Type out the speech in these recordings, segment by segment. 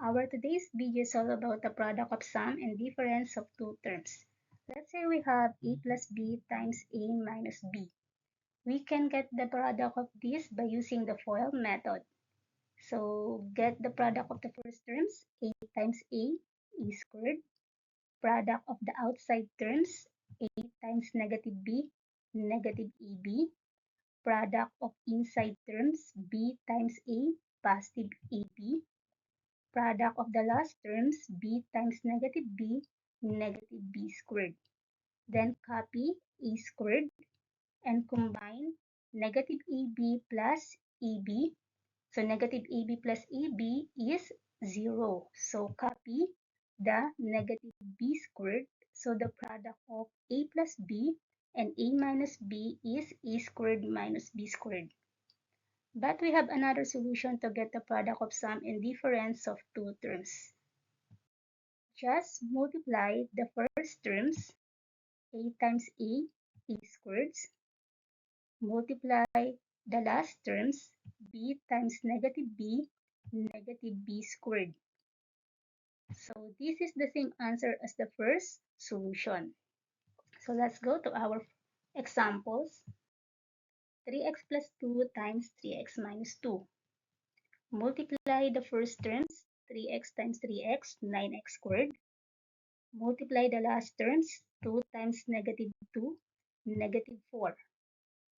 Our today's video is all about the product of sum and difference of two terms. Let's say we have a plus b times a minus b. We can get the product of this by using the FOIL method. So get the product of the first terms, a times a squared. Product of the outside terms, a times negative b, negative ab. Product of inside terms, b times a, positive ab. Product of the last terms, b times negative b squared. Then copy a squared and combine negative ab plus ab. So negative ab plus ab is 0. So copy the negative b squared. So the product of a plus b and a minus b is a squared minus b squared. But we have another solution to get the product of sum and difference of two terms. Just multiply the first terms, a times a squared, multiply the last terms, b times negative b squared. So this is the same answer as the first solution. So let's go to our examples. 3x plus 2 times 3x minus 2. Multiply the first terms, 3x times 3x, 9x squared. Multiply the last terms, 2 times negative 2, negative 4.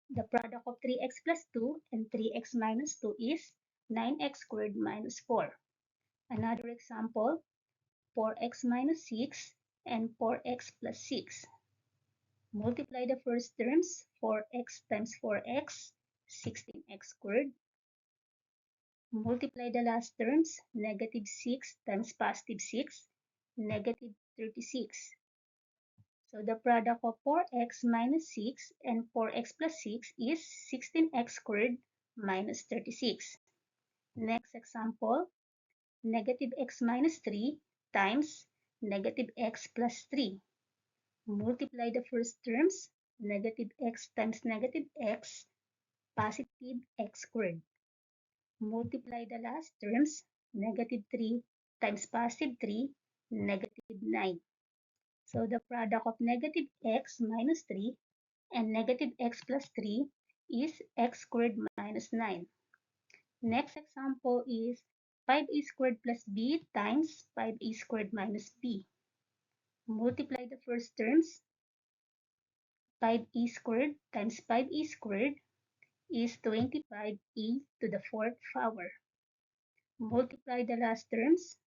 The product of 3x plus 2 and 3x minus 2 is 9x squared minus 4. Another example, 4x minus 6 and 4x plus 6. Multiply the first terms, 4x times 4x, 16x squared. Multiply the last terms, negative 6 times positive 6, negative 36. So the product of 4x minus 6 and 4x plus 6 is 16x squared minus 36. Next example, negative x minus 3 times negative x plus 3. Multiply the first terms, negative x times negative x, positive x squared. Multiply the last terms, negative 3 times positive 3, negative 9. So the product of negative x minus 3 and negative x plus 3 is x squared minus 9. Next example is 5a squared plus b times 5a squared minus b. Multiply the first terms, 5a squared times 5a squared is 25a to the fourth power. Multiply the last terms,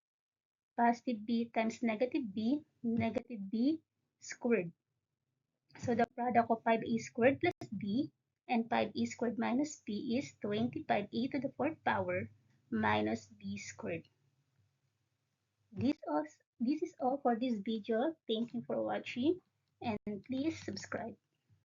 positive b times negative b squared. So the product of 5a squared plus b and 5a squared minus b is 25a to the fourth power minus b squared. This is all for this video. Thank you for watching and please subscribe.